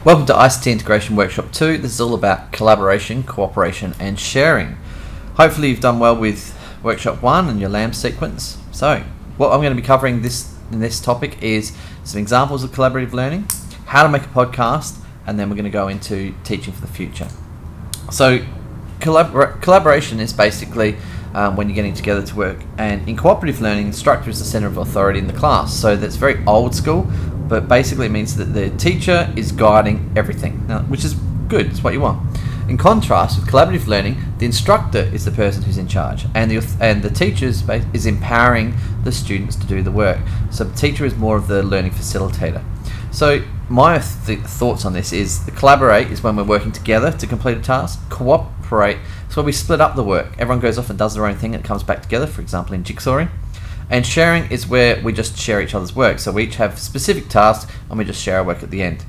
Welcome to ICT Integration Workshop 2. This is all about collaboration, cooperation and sharing. Hopefully you've done well with Workshop 1 and your LAMP sequence. So what I'm going to be covering in this topic is some examples of collaborative learning, how to make a podcast, and then we're going to go into teaching for the future. So collaboration is basically when you're getting together to work, and in cooperative learning, the instructor is the center of authority in the class. So that's very old school, but basically it means that the teacher is guiding everything, which is good, it's what you want. In contrast, with collaborative learning, the instructor is the person who's in charge, and the teacher is empowering the students to do the work. So the teacher is more of the learning facilitator. So my thoughts on this is, the collaborate is when we're working together to complete a task. Cooperate is where we split up the work. Everyone goes off and does their own thing and it comes back together, for example in jigsawing. And sharing is where we just share each other's work. So we each have specific tasks and we just share our work at the end.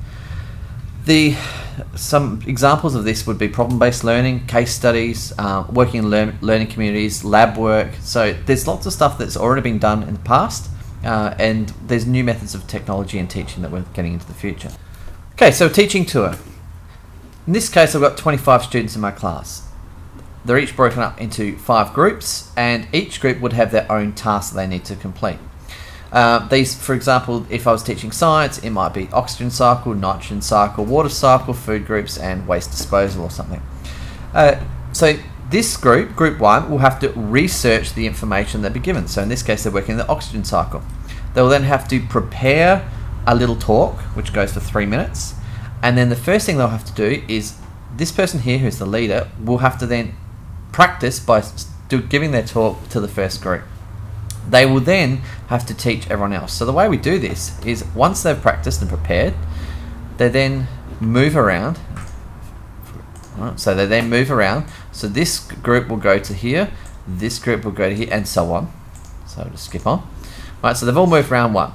Some examples of this would be problem-based learning, case studies, working in learning communities, lab work. So there's lots of stuff that's already been done in the past, and there's new methods of technology and teaching that we're getting into the future. Okay, so teaching tour. In this case, I've got 25 students in my class. They're each broken up into 5 groups, and each group would have their own tasks that they need to complete. These, for example, if I was teaching science, it might be oxygen cycle, nitrogen cycle, water cycle, food groups, and waste disposal or something. So this group, group 1, will have to research the information they'll be given. So in this case, they're working in the oxygen cycle. They will then have to prepare a little talk, which goes for 3 minutes. And then the first thing they'll have to do is, this person here, who's the leader, will have to then practice by giving their talk to the first group. They will then have to teach everyone else. So the way we do this is, once they've practiced and prepared, they then move around. So they then move around. So this group will go to here, this group will go to here, and so on. So I'll just skip on. Right, so they've all moved around one.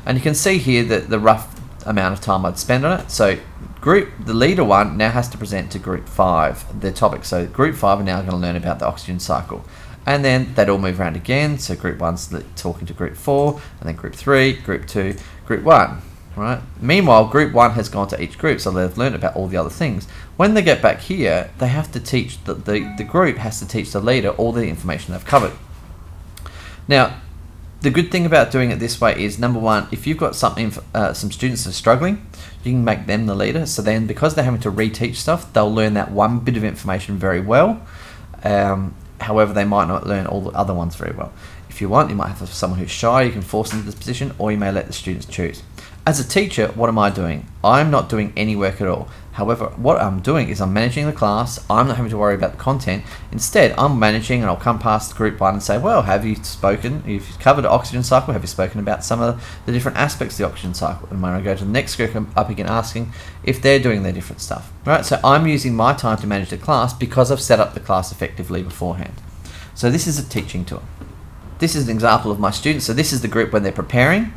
And you can see here that the rough amount of time I'd spend on it. So the leader one now has to present to group 5 their topic. So group 5 are now going to learn about the oxygen cycle. And then they'd all move around again. So group 1's talking to group 4, and then group 3, group 2, group 1. Right? Meanwhile, group 1 has gone to each group, so they've learned about all the other things. When they get back here, they have to teach, the group has to teach the leader all the information they've covered. Now, the good thing about doing it this way is, number one, if you've got some students that are struggling, you can make them the leader. So then, because they're having to reteach stuff, they'll learn that one bit of information very well. However, they might not learn all the other ones very well. If you want, you might have someone who's shy, you can force them into this position, or you may let the students choose. As a teacher, what am I doing? I'm not doing any work at all. However, what I'm doing is I'm managing the class. I'm not having to worry about the content. Instead, I'm managing, and I'll come past group 1 and say, well, have you spoken? If you've covered the oxygen cycle, have you spoken about some of the different aspects of the oxygen cycle? And when I go to the next group, I'm up again asking if they're doing their different stuff. Right? So I'm using my time to manage the class because I've set up the class effectively beforehand. So this is a teaching tool. This is an example of my students. So this is the group when they're preparing.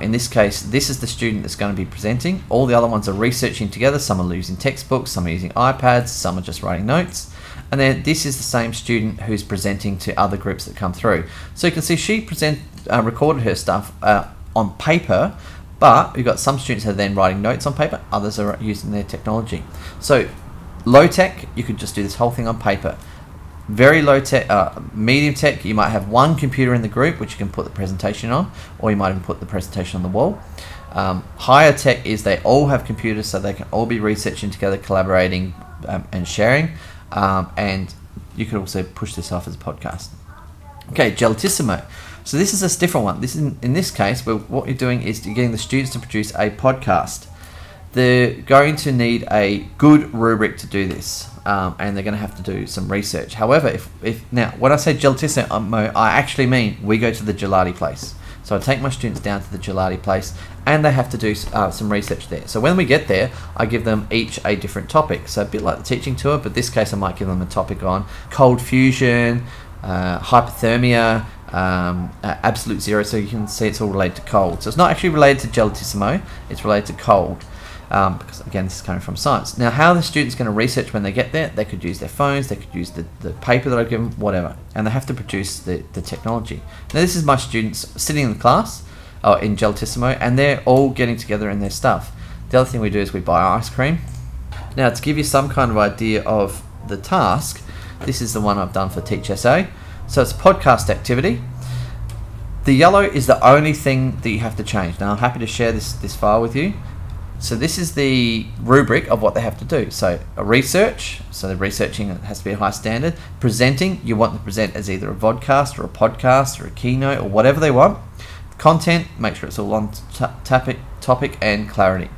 In this case, this is the student that's going to be presenting. All the other ones are researching together. Some are using textbooks, some are using iPads, some are just writing notes. And then this is the same student who's presenting to other groups that come through. So you can see she recorded her stuff on paper, but you've got some students who are then writing notes on paper, others are using their technology. So low tech, you could just do this whole thing on paper. Very low tech, medium tech, you might have one computer in the group which you can put the presentation on, or you might even put the presentation on the wall. Higher tech is they all have computers, so they can all be researching together, collaborating and sharing, and you could also push this off as a podcast. Okay, Gelatissimo. So this is a different one. In this case, what you're doing is you're getting the students to produce a podcast. They're going to need a good rubric to do this, and they're going to have to do some research. However, now when I say Gelatissimo, I actually mean we go to the gelati place. So I take my students down to the gelati place, and they have to do some research there. So when we get there, I give them each a different topic. So a bit like the teaching tour, but this case I might give them a topic on cold fusion, hypothermia, absolute zero. So you can see it's all related to cold. So it's not actually related to Gelatissimo, it's related to cold. Because again, this is coming from science. Now, how the student's going to research when they get there, they could use their phones, they could use the paper that I give them, whatever, and they have to produce the technology. Now, this is my students sitting in the class in Gelatissimo, and they're all getting together in their stuff. The other thing we do is we buy ice cream. Now, to give you some kind of idea of the task, this is the one I've done for Teach SA. So it's a podcast activity. The yellow is the only thing that you have to change. Now, I'm happy to share this file with you. So this is the rubric of what they have to do. So a research, so the researching has to be a high standard. Presenting, you want to present as either a vodcast or a podcast or a keynote or whatever they want. Content, make sure it's all on topic and clarity.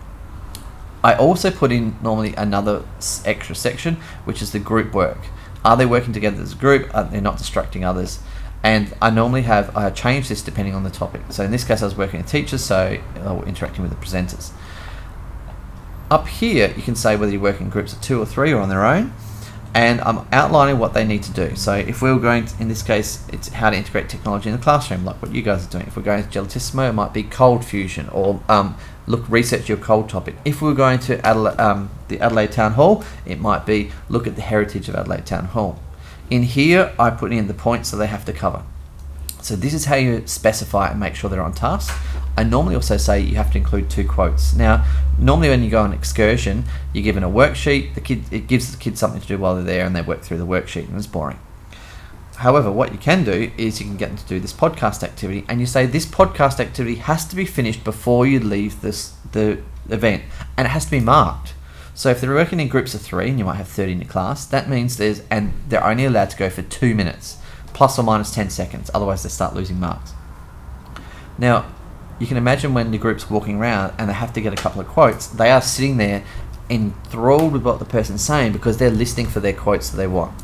I also put in normally another extra section, which is the group work. Are they working together as a group? Are they not distracting others? And I change this depending on the topic. So in this case, I was working with teachers, so interacting with the presenters. Up here, you can say whether you work in groups of 2 or 3 or on their own, and I'm outlining what they need to do. So if we were going to, in this case, it's how to integrate technology in the classroom, like what you guys are doing. If we're going to Gelatissimo, it might be cold fusion, or research your cold topic. If we were going to the Adelaide Town Hall, it might be look at the heritage of Adelaide Town Hall. In here, I put in the points that they have to cover. So this is how you specify and make sure they're on task. I normally also say you have to include 2 quotes. Now, normally when you go on an excursion, you're given a worksheet. It gives the kids something to do while they're there, and they work through the worksheet, and it's boring. However, what you can do is you can get them to do this podcast activity, and you say this podcast activity has to be finished before you leave the event, and it has to be marked. So if they're working in groups of 3, and you might have 30 in your class, that means they're only allowed to go for 2 minutes, plus or minus 10 seconds. Otherwise, they start losing marks. Now, you can imagine when the group's walking around and they have to get a couple of quotes, they are sitting there enthralled with what the person's saying because they're listening for their quotes that they want.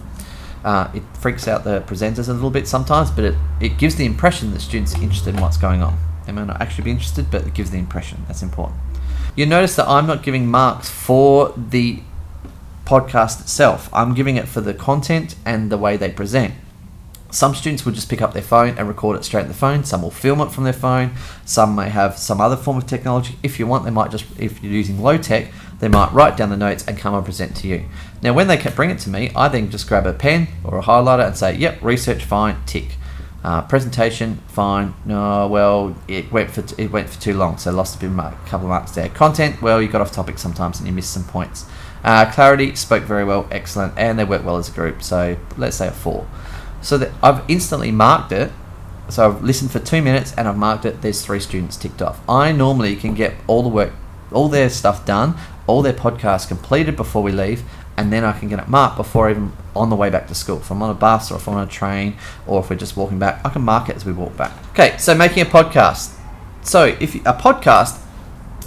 It freaks out the presenters a little bit sometimes, but it gives the impression that students are interested in what's going on. They may not actually be interested, but it gives the impression. That's important. You'll notice that I'm not giving marks for the podcast itself. I'm giving it for the content and the way they present. Some students will just pick up their phone and record it straight on the phone. Some will film it from their phone. Some may have some other form of technology. If you want, they might just, if you're using low tech, they might write down the notes and come and present to you. Now, when they bring it to me, I then just grab a pen or a highlighter and say, yep, research fine, tick. Presentation fine. No, well, it went for too long, so lost a couple of marks there. Content, well, you got off topic sometimes and you missed some points. Clarity, spoke very well, excellent, and they work well as a group. So let's say a 4. So that I've instantly marked it. So I've listened for 2 minutes and I've marked it. There's 3 students ticked off. I normally can get all the work, all their stuff done, all their podcasts completed before we leave, and then I can get it marked before even on the way back to school. If I'm on a bus or if I'm on a train or if we're just walking back, I can mark it as we walk back. Okay, so making a podcast. So a podcast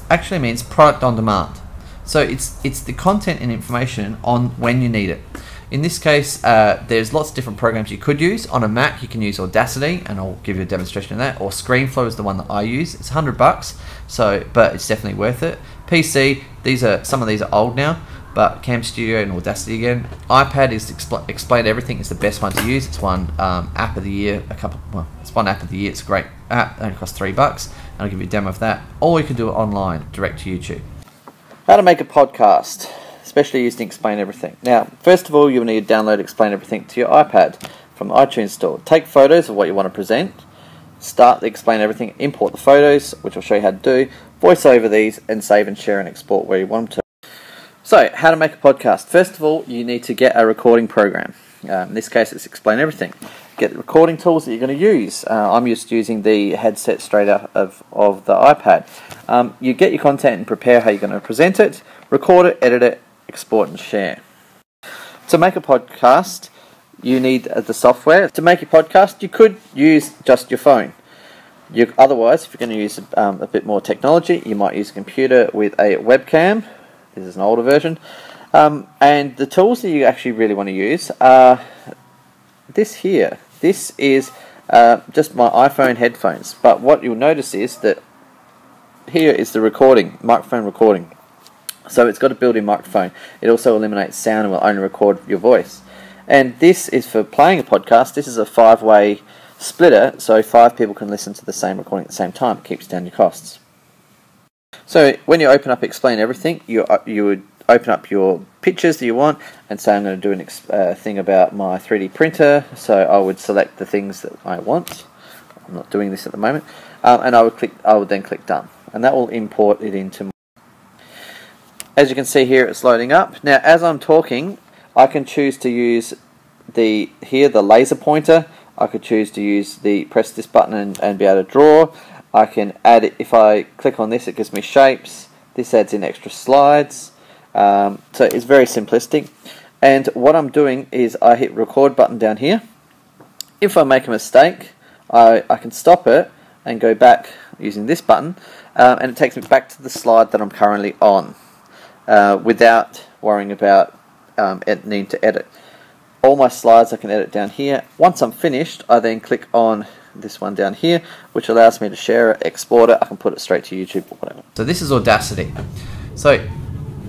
actually means product on demand. So it's the content and information on when you need it. In this case, there's lots of different programs you could use. On a Mac, you can use Audacity, and I'll give you a demonstration of that. Or ScreenFlow is the one that I use. It's $100, but it's definitely worth it. PC, some of these are old now, but Cam Studio and Audacity again. iPad is Explain Everything is the best one to use. It's one app of the year. It's one app of the year. It's a great app. It only costs $3, and I'll give you a demo of that. Or you can do it online, direct to YouTube. How to make a podcast, especially using Explain Everything. Now, first of all, you'll need to download Explain Everything to your iPad from the iTunes store. Take photos of what you want to present, start the Explain Everything, import the photos, which I'll show you how to do, voice over these, and save and share and export where you want them to. So, how to make a podcast. First of all, you need to get a recording program. In this case, it's Explain Everything. Get the recording tools that you're going to use. I'm used to using the headset straight out of the iPad. You get your content and prepare how you're going to present it, record it, edit it, export and share. To make a podcast, you need the software. To make a podcast, you could use just your phone. Otherwise, if you're going to use a bit more technology, you might use a computer with a webcam. This is an older version. And the tools that you actually really want to use are this here. This is just my iPhone headphones. But what you'll notice is that here is the microphone recording. So it's got a built-in microphone. It also eliminates sound and will only record your voice. And this is for playing a podcast. This is a 5-way splitter, so 5 people can listen to the same recording at the same time. It keeps down your costs. So when you open up Explain Everything, you would open up your pictures that you want and say I'm going to do a thing about my 3D printer. So I would select the things that I want. I'm not doing this at the moment. And I would then click Done. And that will import it into As you can see here, it's loading up. Now, as I'm talking, I can choose to use the laser pointer. I could choose to use press this button and be able to draw. I can add it. If I click on this, it gives me shapes. This adds in extra slides. So it's very simplistic. And what I'm doing is I hit record button down here. If I make a mistake, I can stop it and go back using this button, and it takes me back to the slide that I'm currently on without worrying about needing to edit. All my slides I can edit down here. Once I'm finished, I then click on this one down here, which allows me to share it, export it. I can put it straight to YouTube or whatever. So this is Audacity. So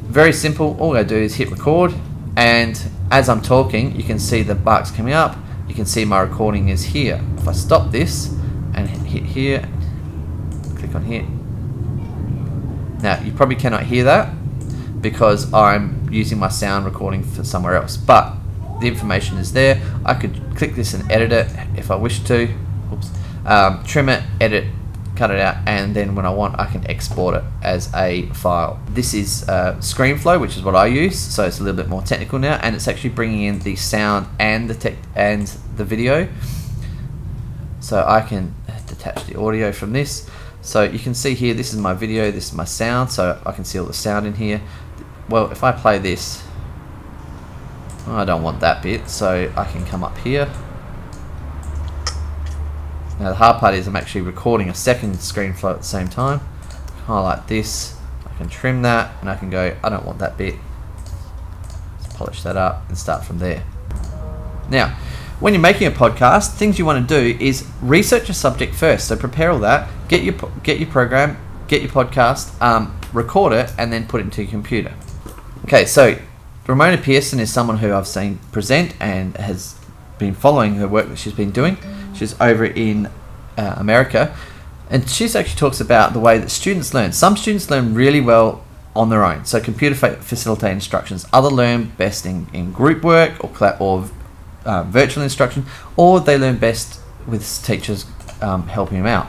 very simple. All I do is hit record, and as I'm talking, you can see the marks coming up. You can see my recording is here. If I stop this and hit here, click on here. Now you probably cannot hear that because I'm using my sound recording for somewhere else, but the information is there. I could click this and edit it if I wish to. Oops. Trim it, edit, cut it out, and then when I want, I can export it as a file. This is ScreenFlow, which is what I use, so it's a little bit more technical now, and it's actually bringing in the sound and the video. So I can detach the audio from this. So you can see here, this is my video, this is my sound, so I can see all the sound in here. Well, if I play this, I don't want that bit, so I can come up here. Now the hard part is I'm actually recording a second ScreenFlow at the same time. Highlight this, I can trim that, and I can go, I don't want that bit. Let's polish that up and start from there. Now, when you're making a podcast, things you want to do is research a subject first. So prepare all that, get your program, get your podcast, record it, and then put it into your computer. Okay, so Ramona Pearson is someone who I've seen present and has been following her work that she's been doing. She's over in America, and she actually talks about the way that students learn. Some students learn really well on their own, so computer facilitated instructions. Others learn best in group work or virtual instruction, or they learn best with teachers helping them out.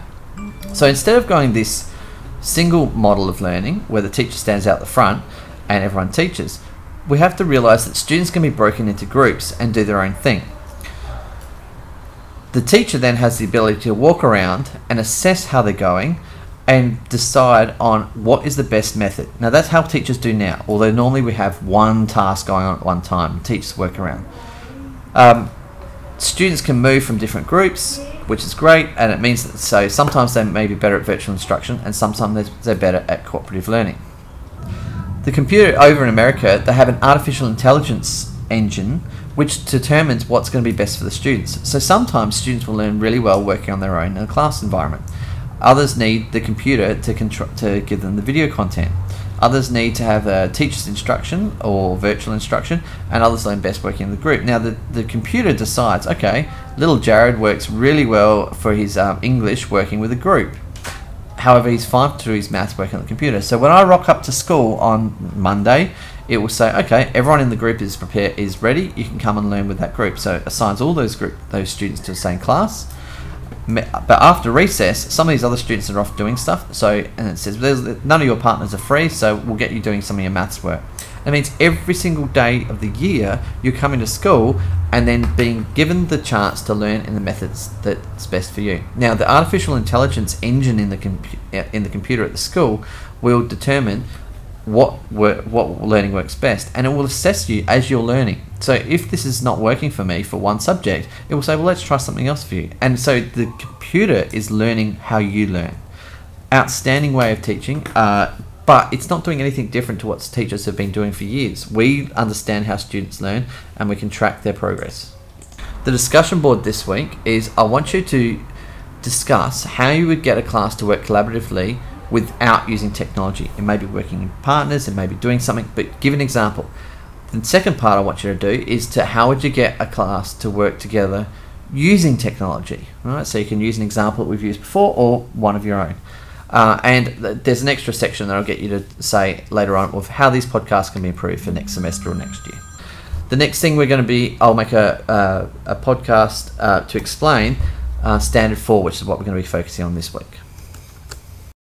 So instead of going this single model of learning where the teacher stands out the front and everyone teaches, we have to realize that students can be broken into groups and do their own thing. The teacher then has the ability to walk around and assess how they're going and decide on what is the best method. Now that's how teachers do now, although normally we have one task going on at one time. Teachers work around. Students can move from different groups, which is great, and it means that so sometimes they may be better at virtual instruction and sometimes they're better at cooperative learning. The computer over in America, they have an artificial intelligence engine which determines what's going to be best for the students. So sometimes students will learn really well working on their own in a class environment. Others need the computer to give them the video content. Others need to have a teacher's instruction or virtual instruction, and others learn best working in the group. Now the computer decides, okay, little Jared works really well for his English working with a group. However, he's fine to do his maths working on the computer. So when I rock up to school on Monday, it will say, okay, everyone in the group is prepared, is ready, you can come and learn with that group. So it assigns all those students to the same class. But after recess, some of these other students are off doing stuff, and it says none of your partners are free, so we'll get you doing some of your maths work. That means every single day of the year you're coming to school and then being given the chance to learn in the methods that's best for you. Now the artificial intelligence engine in the computer at the school will determine what learning works best, and it will assess you as you're learning. So if this is not working for me for one subject, it will say, well, let's try something else for you. And so the computer is learning how you learn. Outstanding way of teaching, but it's not doing anything different to what teachers have been doing for years. We understand how students learn and we can track their progress. The discussion board this week is I want you to discuss how you would get a class to work collaboratively without using technology. It may be working in partners, it may be doing something, but give an example. The second part I want you to do is how would you get a class to work together using technology. Right? So you can use an example that we've used before or one of your own. And there's an extra section that I'll get you to say later on of how these podcasts can be improved for next semester or next year. The next thing we're going to be, I'll make a podcast to explain Standard 4, which is what we're going to be focusing on this week.